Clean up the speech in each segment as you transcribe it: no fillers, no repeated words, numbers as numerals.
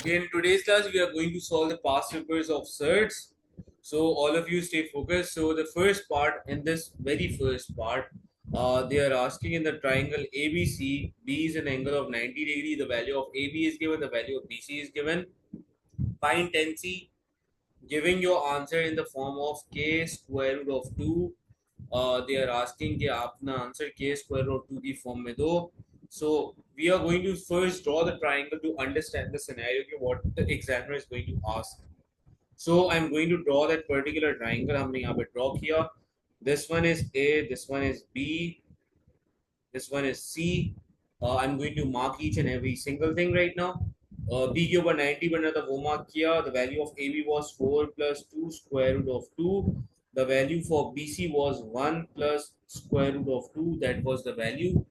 Okay, in today's class, we are going to solve the past papers of Surds. So all of you stay focused. So the first part, in this very first part, they are asking in the triangle ABC, B is an angle of 90 degree. The value of AB is given. The value of BC is given. Find tan C. Giving your answer in the form of k square root of 2. They are asking कि आप ना answer k square root 2 की form में दो. So we are going to first draw the triangle to understand the scenario कि what the examiner is going to ask. So I'm going to draw that particular triangle. हमने यहाँ पे draw किया. This one is A, this one is B, this one is C. I'm going to mark each and every single thing right now. B के ऊपर 90 बन रहा था वो mark किया. The value of AB was 4 plus 2 square root of 2. The value for BC was 1 plus square root of 2. That was the value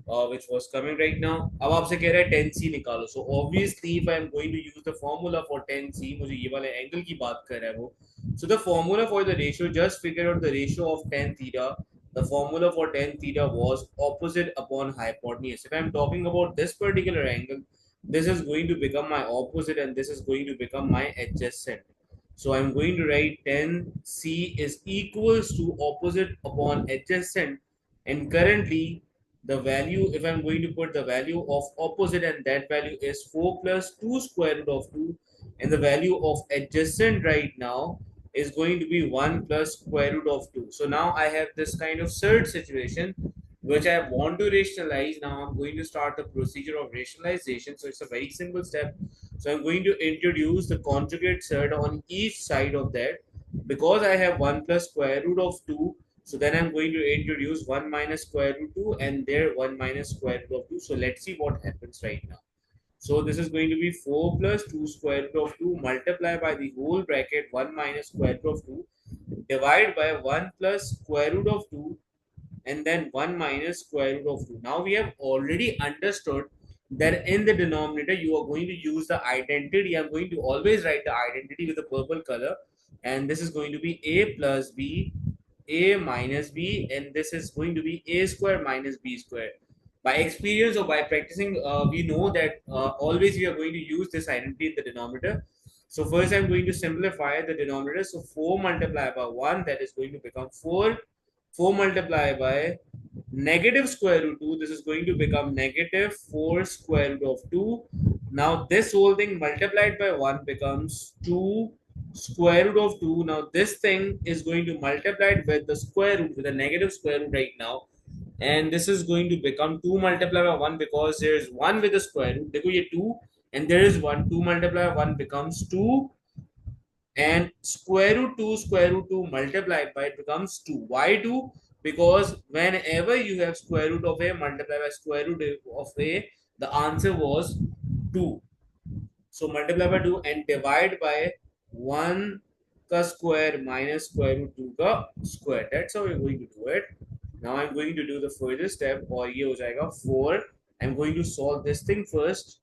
which was coming right now. अब आपसे कह रहा है 10C निकालो. So obviously if I am going to use the formula for 10C, मुझे ये वाले angle की बात कर रहा है वो. So the formula for the ratio, just figure out the ratio of tan theta. The formula for tan theta was opposite upon hypotenuse. If I am talking about this particular angle, this is going to become my opposite and this is going to become my adjacent. So I'm going to write tan C is equals to opposite upon adjacent, and currently the value, if I'm going to put the value of opposite, and that value is 4 plus 2 square root of 2, and the value of adjacent right now is going to be 1 plus square root of 2. So now I have this kind of third situation which I want to rationalize. Now I'm going to start the procedure of rationalization. So it's a very simple step. So I'm going to introduce the conjugate surd on each side of that. Because I have 1 plus square root of 2, so then I'm going to introduce 1 minus square root 2 and there 1 minus square root of 2. So let's see what happens right now. So this is going to be 4 plus 2 square root of 2 multiplied by the whole bracket 1 minus square root of 2 divided by 1 plus square root of 2 and then 1 minus square root of 2. Now we have already understood that in the denominator you are going to use the identity. I'm going to always write the identity with the purple color, and this is going to be a plus b, a minus b, and this is going to be a square minus b square. By experience or by practicing, we know that always we are going to use this identity in the denominator. So first I'm going to simplify the denominator. So 4 multiplied by 1, that is going to become 4. 4 multiplied by negative square root 2, this is going to become negative 4 square root of 2. Now this whole thing multiplied by 1 becomes 2 square root of 2. Now this thing is going to multiply it with the square root, with a negative square root right now, and this is going to become 2 multiplied by 1 because there is 1 with the square root. देखो ये 2 and there is 1. 2 multiplied by 1 becomes 2, and square root 2 multiplied by it becomes 2. Why 2? Because whenever you have square root of a multiplied by square root of a, the answer was 2. So multiply by 2 and divide by 1 ka square minus square root 2 ka square. That's how we're going to do it. Now I'm going to do the further step, और ये हो जाएगा 4. I'm going to solve this thing first.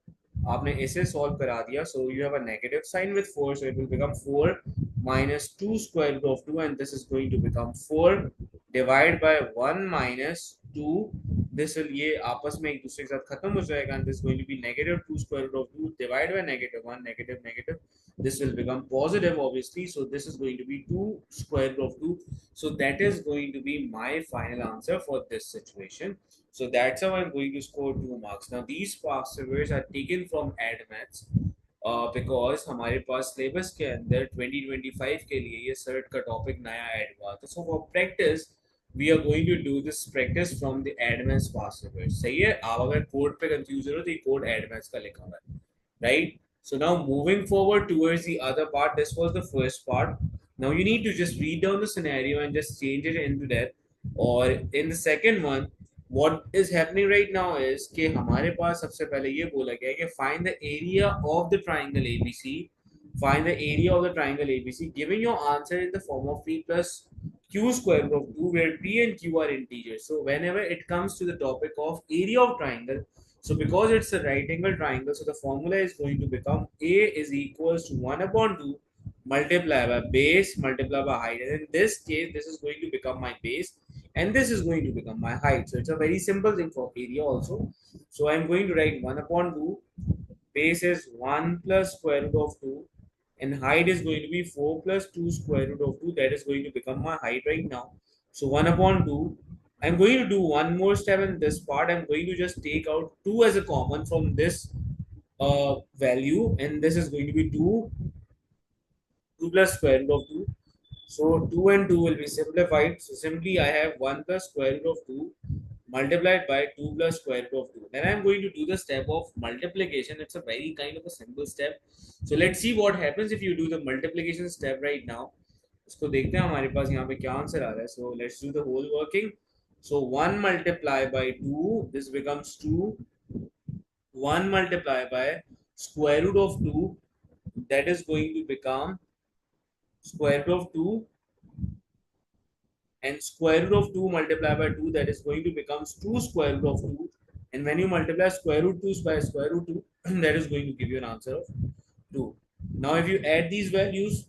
आपने इसे solve करा दिया, so you have a negative sign with 4, so it will become 4 minus 2 square root of 2, and this is going to become 4 divided by 1 minus 2. This will ये आपस में एक दूसरे के साथ खत्म हो जाएगा, and this is going to be negative 2 square root of 2 divided by negative 1, negative negative. This will become positive obviously, so this is going to be 2 square root of 2. So that is going to be my final answer for this situation. So that's how I'm going to score 2 marks. Now these past papers are taken from AdMaths because हमारे पास syllabus के अंदर 2025 के लिए ये shirt का topic नया add हुआ था. So for practice we are going to do this practice from the AdMaths past papers. सही है. आप अगर कोड पे कंफ्यूज हो तो ये कोड AdMaths का लिखा हुआ है, right? So now moving forward towards the other part, this was the first part. Now you need to just read down the scenario and just change it into that. Or in the second one, what is happening right now is कि हमारे पास सबसे पहले ये बोला गया है कि find the area of the triangle ABC. Find the area of the triangle ABC, giving your answer in the form of P plus Q square root of 2, where P and Q are integers. So whenever it comes to the topic of area of triangle, so because it's a right angle triangle, so the formula is going to become A is equals to 1 upon 2 multiplied by base multiplied by height. And in this case, this is going to become my base and this is going to become my height. So it's a very simple thing for area also. So I'm going to write 1 upon 2 base is 1 plus square root of 2, and height is going to be 4 plus 2 square root of 2. That is going to become my height right now. So 1 upon 2. I'm going to do one more step in this part. I'm going to just take out 2 as a common from this value, and this is going to be 2 plus square root of 2. So 2 and 2 will be simplified. So simply I have 1 plus square root of 2 multiplied by 2 plus square root of 2. Then I'm going to do the step of multiplication. It's a very kind of a simple step. So let's see what happens if you do the multiplication step right now. इसको देखते हैं हमारे पास यहाँ पे क्या answer आ रहा है. So let's do the whole working. So 1 multiply by 2, this becomes 2. 1 multiply by square root of 2, that is going to become square root of 2, and square root of 2 multiplied by 2, that is going to become 2 square root of 2, and when you multiply square root 2 by square root 2, that is going to give you an answer of 2. Now if you add these values,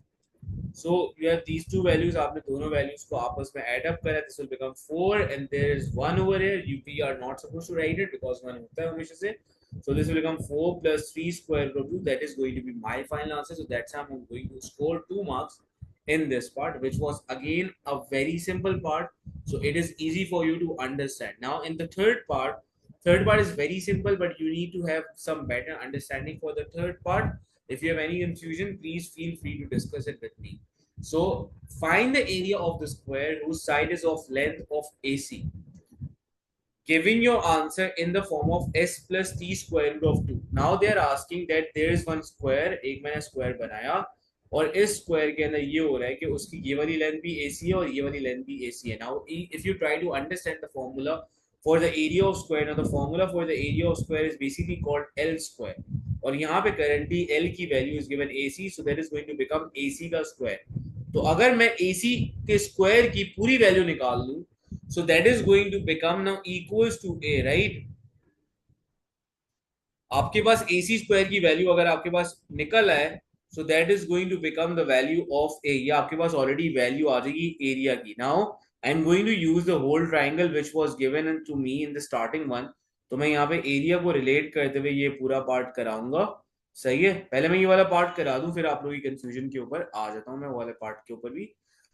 so you have these two values, आपने दोनों values को आपस में add up करा, this will become 4, and there is 1 over here. We are not supposed to write it because 1 होता है हमेशा से. So this will become 4 plus 3 square root of 2. That is going to be my final answer. So that's how I'm going to score 2 marks in this part, which was again a very simple part. So it is easy for you to understand. Now in the third part is very simple, but you need to have some better understanding for the third part. If you have any confusion, please feel free to discuss it with me. So find the area of the square whose side is of length of AC, giving your answer in the form of s plus t square root of 2. Now they are asking that there is one square, एक मैंने square बनाया और इस square के अंदर ये हो रहा है कि उसकी ये वाली लेंथ भी AC है और ये वाली लेंथ भी AC है. Now if you try to understand the formula for the area of square, now the formula for the area of square is basically called L square, और यहाँ पे currently L की value is given AC, so that is going to become AC का square. तो अगर मैं AC के square की पूरी value निकाल लूँ, so that is going to become now equals to A, right? आपके पास AC स्क्वायर की वैल्यू अगर आपके पास निकल आए, so that is going to become the value of A. ये आपके पास already वैल्यू आ जाएगी एरिया की. Now I am going to use the whole triangle which was given to me in the starting one. तो मैं यहाँ पे area को relate करते हुए ये पूरा पार्ट कराऊंगा. सही है, पहले मैं ये वाला पार्ट करा दूं, फिर आप लोगों की कंफ्यूजन के ऊपर आ जाता हूँ मैं वाले पार्ट के ऊपर भी.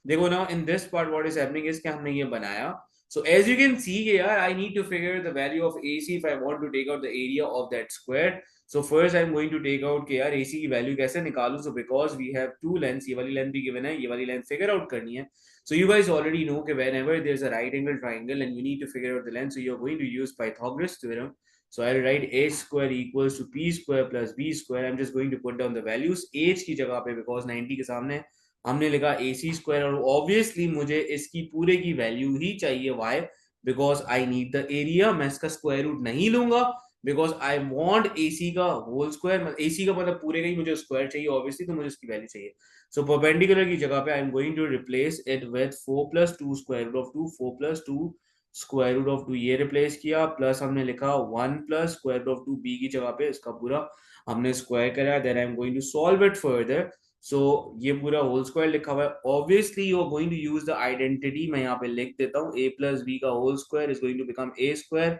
देखो ना, in this part what is happening is कि हमने ये बनाया. So as you can see here, I need to figure the value of AC if I want to take out the area of that square. So first I'm going to take out कि यार AC की value कैसे निकालूं. So because we have two lengths, ये वाली length भी given है, ये वाली length figure out करनी है. So you guys already know कि whenever there's a right angle triangle and you need to figure out the length, so you're going to use Pythagoras theorem. So I'll write a square equals to p square plus b square. I'm just going to put down the values h की जगह पे because 90 के सामने हमने लिखा ए सी square, और obviously मुझे इसकी पूरे की वैल्यू ही चाहिए. Why? Because I need the area. मैं इसका स्क्वायर रूट नहीं लूंगा बिकॉज आई वॉन्ट ए सी का होल स्क्वायर. ए सी का मतलब पूरे का ही मुझे स्क्वायर चाहिए ऑब्वियसली, तो मुझे उसकी वैल्यू चाहिए. सो परपेंडिकुलर की जगह पे I am going to replace it with 4 plus 2 square root of 2. 4 plus 2 square root of 2 ये रिप्लेस किया, प्लस हमने लिखा 1 plus square root of 2 b की जगह पे इसका पूरा हमने स्क्वायर करा. Then I am going to solve it further. So ये पूरा होल स्क्वायर लिखा हुआ है. Obviously you are going to use the identity. मैं यहाँ पे लिख देता हूँ a प्लस बी का whole square is going to become a square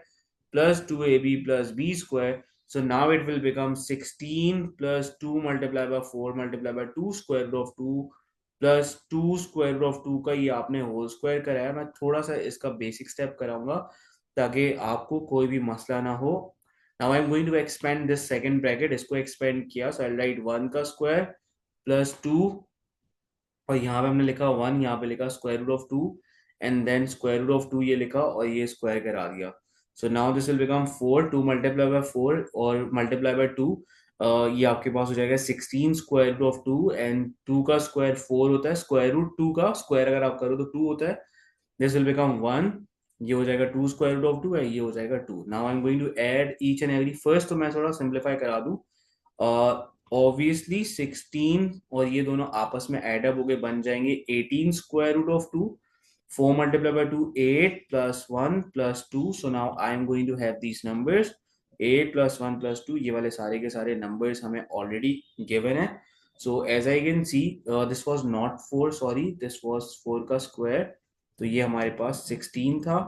plus 2ab plus b square. So now it will become 16 plus 2 multiplied by 4 multiplied by 2 square root of 2 plus 2 square root of 2 का ये आपने whole square कराया. मैं थोड़ा सा इसका basic step कराऊंगा ताकि आपको कोई भी मसला ना हो. Now I'm going to expand this second bracket. इसको expand किया, so I'll write 1 का square plus 2, और यहाँ पे हमने लिखा 1, यहाँ पे लिखा square root of 2, and then square root of 2 ये लिखा और ये स्क्वायर करा दिया. So now this will become 4. 2 multiply by 4 और मल्टीप्लाई बाय 2, ये आपके पास हो जाएगा 16 स्क्वायर रूट ऑफ 2, एंड 2 का स्क्वायर 4 होता है. स्क्वायर रूट 2 का स्क्वायर अगर आप करो तो 2 होता है. This will become 1. ये हो जाएगा 2 स्क्वायर रूट ऑफ 2 है, ये हो जाएगा 2. Now I am going to add each and every. First तो मैं थोड़ा सिंप्लीफाई करा दूं. ऑब्वियसली 16 और ये दोनों आपस में एडअप होके बन जाएंगे 18 square root of 2. 4 multiplied by 2, 8 plus 1 plus 2. So now I am going to have these numbers 8 plus 1 plus 2. ये वाले सारे के सारे numbers हमें already given है. So as I can see, this was not 4, sorry, this was 4 का square. तो ये हमारे पास 16 था.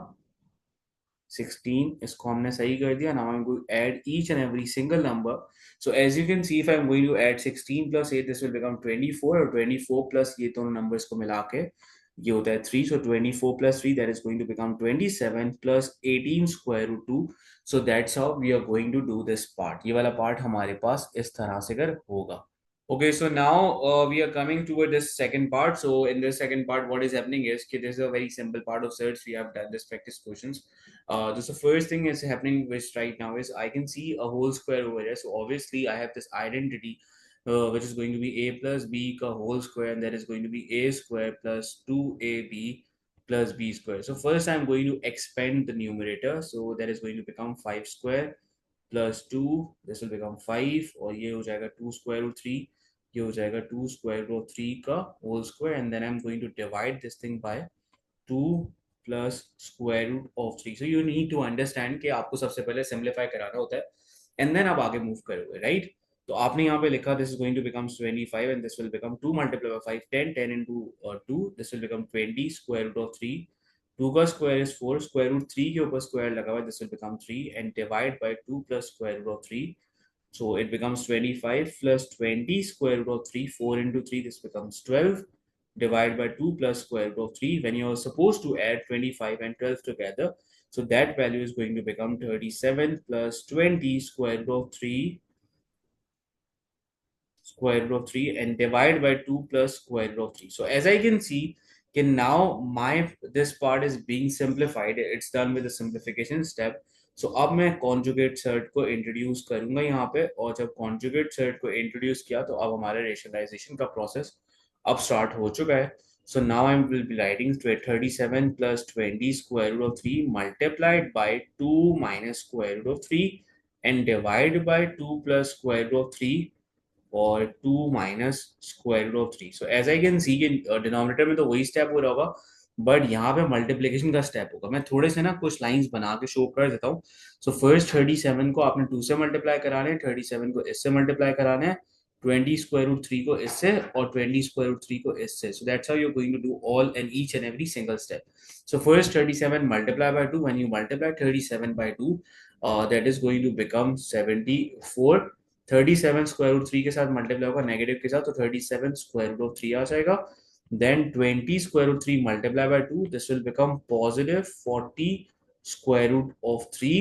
16, इसको हमने सही कर दिया. Now I'm going to add each and every single number. So as you can see, if I'm going to add 16 plus 8, this will become 24, और 24 plus ये दोनों numbers को मिला के ये होता है 3. So 24 plus 3, that is going to become 27 plus 18 square root 2. So that's how we are going to do this part. ये वाला part हमारे पास इस तरह से कर होगा. Okay, so now we are coming toward this second part. So in this second part, what is happening is okay, this is a very simple part of search. We have done this practice questions. This the first thing is happening which right now is I can see a whole square over here. So obviously I have this identity which is going to be a plus b ka whole square, and that is going to be a square plus 2ab plus b square. So first I'm going to expand the numerator. So that is going to become 5 square plus two, this will become 5, और ये हो जाएगा 2 square root 3, ये हो जाएगा 2 square root 3 का whole square, and then I am going to divide this thing by 2 plus square root of 3. So you need to understand कि आपको सबसे पहले सिंप्लीफाई कराना होता है एंड देन आप आगे मूव करोगे, राइट. तो आपने यहाँ पे लिखा this is going to become 25, and this will become 2 multiply by 5, 10, 10 into 2, this will become 20 square root of 3. 2 का स्क्वायर इज 4, स्क्वायर रूट 3 के ऊपर स्क्वायर लगा हुआ है, this will become 3, and divide by 2 plus square root of 3. So it becomes 25 plus 20 square root of 3. 4 into 3, this becomes 12. Divide by 2 plus square root of 3. When you're supposed to add 25 and 12 together, so that value is going to become 37 plus 20 square root of 3, square root of 3, and divide by 2 plus square root of 3. So as I can see, can now my this part is being simplified. It's done with the simplification step. So अब मैं conjugate sort को introduce करूंगा यहाँ पे, और जब conjugate sort को introduce किया तो अब हमारा rationalization का process अब start हो चुका है. So now I will be writing 37 plus 20 square root of 3 multiplied by 2 minus square root of 3, and divide by 2 plus square root of 3 और 2 minus square root of 3. So as I can see कि denominator में तो वही step हो रहा होगा, but यहाँ पे मल्टीप्लीकेशन का स्टेप होगा. मैं थोड़े से ना कुछ लाइंस बना के शो कर देता हूँ. सो फर्स्ट 37 को आपने 2 से मल्टीप्लाई कराने हैं, 37 को इससे मल्टीप्लाई कराने हैं, 20 स्क्वायर रूट 3 को इससे, और 20 स्क्वायर रूट 3 को इससे. So that's how you are going to do all and each and every single step. So first 37 multiply by 2, when you multiply 37 by 2, that is going to become 74. 37 square root 3 के साथ multiply होगा negative के साथ, तो 37 square root of 3 आ जाएगा. Then 20 square root 3 multiply by 2, this will become positive 40 square root of 3.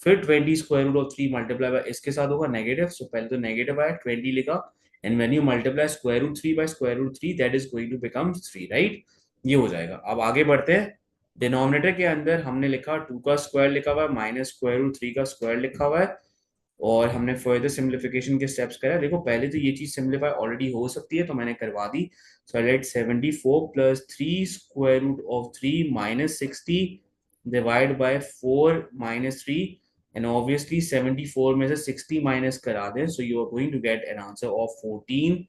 फिर 20 square root of 3 multiply by इसके साथ होगा नेगेटिव. सो पहले तो नेगेटिव आया, 20 लिखा, and when you multiply square root 3 by square root 3, that is going to become 3, right. ये हो जाएगा. अब आगे बढ़ते हैं. डिनोमिनेटर के अंदर हमने लिखा 2 का स्क्वायर लिखा हुआ है, माइनस स्क्वायर रूट 3 का स्क्वायर लिखा हुआ है, और हमने फर्दर सिंप्लीफिकेशन के स्टेप्स करा. देखो पहले तो ये चीज सिंप्लीफाई ऑलरेडी हो सकती है, तो मैंने करवा दी. So let 74 plus 3 square root of 3 minus 60 divide by 4 minus 3, and obviously 74 में से 60 माइनस करा दें, so you are going to get an answer of 14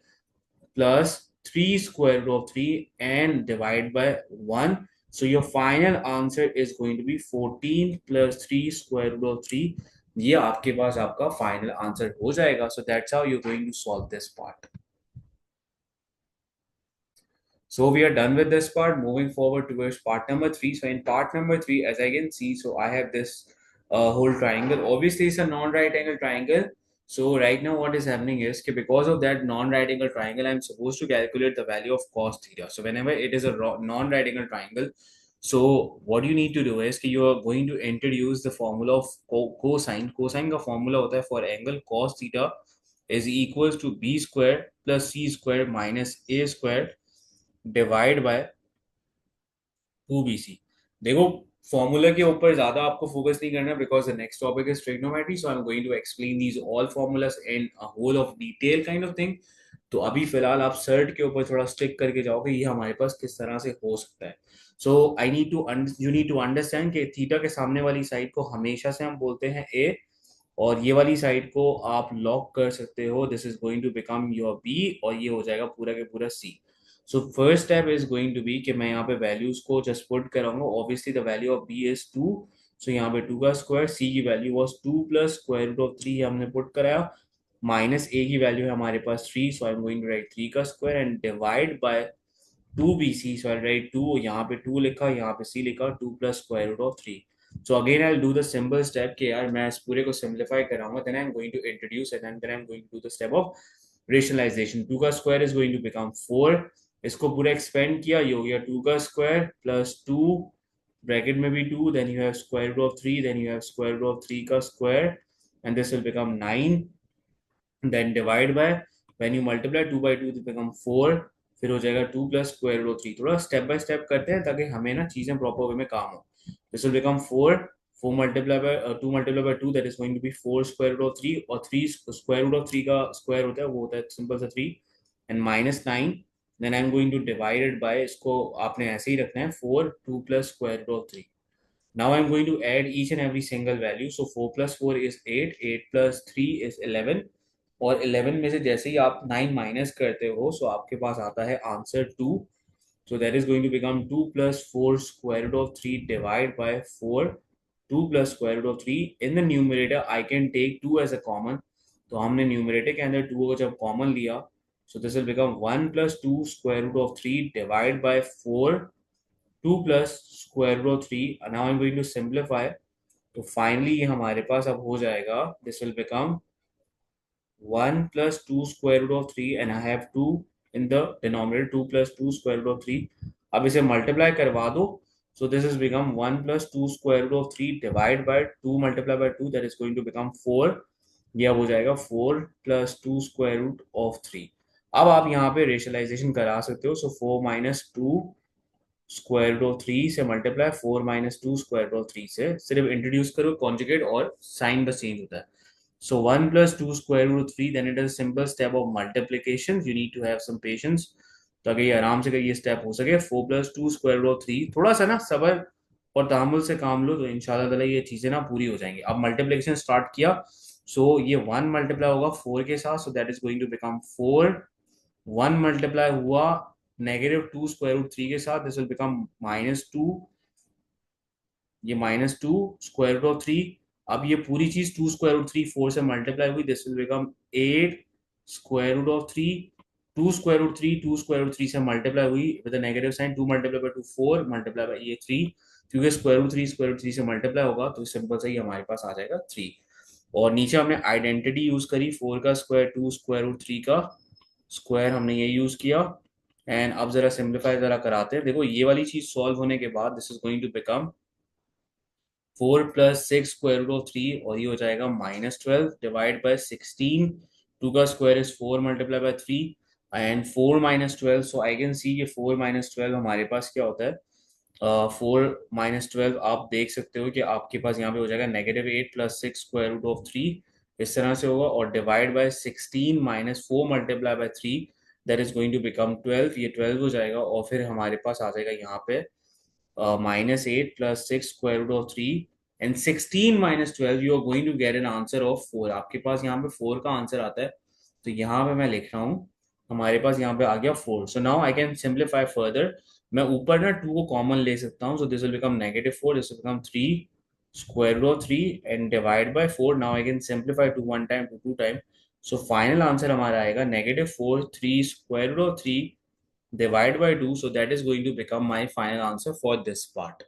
plus 3 square root of 3 and divide by 1. So your final answer is going to be 14 plus 3 square root of 3. ये आपके पास आपका final answer हो जाएगा. So that's how you're going to solve this part. So we are done with this part. Moving forward towards part number 3. So in part number 3, as I can see, so I have this whole triangle. Obviously, it's a non-right angle triangle. So right now, what is happening is that because of that non-right angle triangle, I'm supposed to calculate the value of cos theta. So whenever it is a non-right angle triangle, so what you need to do is that you are going to introduce the formula of cosine. Cosine का formula होता है for angle cos theta is equals to b square plus c square minus a square divide by 2bc. देखो formula के ऊपर ज्यादा आपको focus नहीं करना, because the next topic is trigonometry. So I am going to explain these all formulas in a whole of detail kind of thing. तो अभी फिलहाल आप सर्ट के ऊपर थोड़ा स्टिक करके जाओगे, ये हमारे पास किस तरह से हो सकता है. So I need to you need to understand कि थीटा के सामने वाली साइड को हमेशा से हम बोलते हैं ए, और ये वाली साइड को आप लॉक कर सकते हो. This is going to become your B, और ये हो जाएगा पूरा के पूरा C. So first step is going to be कि मैं यहाँ पे वैल्यूज को जस्ट पुट कराऊंगा. Obviously the value of B is 2. So यहाँ पे 2 का स्क्वायर, सी की value was 2 plus square root of 3 हमने पुट कराया, माइनस ए की वैल्यू है हमारे पास 3. So I am going to write 3 का square and divide by 2bc. So I write 2, यहाँ पे 2 लिखा, यहाँ पे c लिखा, 2 plus square root of 3. So again, I'll do the simple step कि यार मैं इस पूरे को simplify कराऊंगा, then I'm going to introduce it and then I'm going to do the step of rationalization. 2 का square is going to become 4. इसको पूरा expand किया, ये हो गया 2 का square plus 2 bracket में भी 2, then you have square root of 3, then you have square root of 3 का square and this will become 9. Then divide by, when you multiply 2 by 2 it become 4. फिर हो जाएगा 2 plus square root of 3. थोड़ा step by step करते हैं ताकि हमें ना चीजें प्रॉपर वे में काम हो. This will become 4. 4 multiplied by 2 multiplied by 2, that is going to be 4 square root of 3, और 3 square root of 3 का square होता है वो होता है सिंपल सा 3 and minus 9. Then I am going to divide it by, इसको आपने ऐसे ही रखना है 4 2 plus square root of 3. Now I'm going to add each and every single value. So 4 plus 4 is 8, 8 plus 3 is 11, और 11 में से जैसे ही आप 9 माइनस करते हो सो आपके पास आता है answer 2. So that is going to become 2 plus 4 square root of 3 divided by 4. 2 plus square root of 3. In the numerator I can take 2 as a common. तो हमने न्यूमरेटर के अंदर 2 को जब कॉमन लिया, so this will become 1 plus 2 square root of 3 divided by 4. 2 plus square root of 3. Now I'm going to simplify. तो finally ये हमारे पास अब हो जाएगा, this will become 1 plus 2 square root of 3 and I have 2 in the denominator. 2 plus 2 square root of 3. अब इसे multiply करवा दो. So this has become 1 plus 2 square root of 3 divided by 2 multiplied by 2, that is going to become 4. ये अब हो जाएगा 4 plus 2 square root of 3. अब आप यहाँ पे रेशनलाइजेशन करा सकते हो. So 4 minus 2 square root of 3 से multiply 4 minus 2 square root of 3 से सिर्फ इंट्रोड्यूस करो कॉन्जुगेट और साइन बस चेंज होता है. So 1 plus 2 square root 3, then it is a simple step of multiplication. You need to have some patience. तो अगर ये आराम से ये स्टेप हो सके, 4 plus 2 square root of 3, थोड़ा सा ना सबर और तहमुल से काम लो तो इंशाल्लाह ताला ये चीजें ना पूरी हो जाएंगी. अब मल्टीप्लिकेशन स्टार्ट किया, सो ये 1 मल्टीप्लाई होगा 4 के साथ, so that is going to become 4. 1 multiply हुआ -2 स्क्वायर रूट 3 के साथ, दिस विल बिकम -2. ये -2 स्क्वायर रूट ऑफ 3. अब ये पूरी चीज 2 स्क्वायर रूट 3 4 से मल्टीप्लाई हुई, this will become 8 square root of 3. 2 square root 3 2 square root 3 से मल्टीप्लाई हुई with a negative sign. 2 multiply by 2 4 multiply by ये 3, क्योंकि स्क्वायर रूट 3 से मल्टीप्लाई होगा तो सिंपल से ही हमारे पास आ जाएगा 3. और नीचे हमने आइडेंटिटी यूज करी, 4 का स्क्वायर 2 स्क्वायर रूट 3 का स्क्वायर, हमने ये यूज किया. एंड अब जरा सिंप्लीफाई जरा कराते हैं. देखो ये वाली चीज सॉल्व होने के बाद this is going to become 4 plus 6 square root of 3, और ये हो जाएगा -12 डिवाइड बाय 16. 2 का square is 4 multiply by 3 and 4 -12. So I can सी ये 4 -12 हमारे पास क्या होता है. 4 -12 आप देख सकते हो कि आपके पास यहाँ पे हो जाएगा -8 plus 6 square root of 3. इस तरह से होगा, और divide by 16 minus 4 multiply by 3, that is going to become 12. ये 12 हो जाएगा और फिर हमारे पास आ जाएगा यहाँ पे -8 plus 6 square root of 3 and 16 minus 12. You are going to get an answer of 4. आपके पास यहाँ पे 4 का आंसर आता है, तो यहाँ पे मैं लिख रहा हूँ हमारे पास यहाँ पे आ गया 4. So now I can simplify further. मैं ऊपर ना 2 को कॉमन ले सकता हूँ, so this will become -4, this will become 3 square root of 3 and divide by 4. Now I can simplify to 1 time to 2 time. So final answer हमारा आएगा -4 3 square root of 3 divide by 2. So that is going to become my final answer for this part.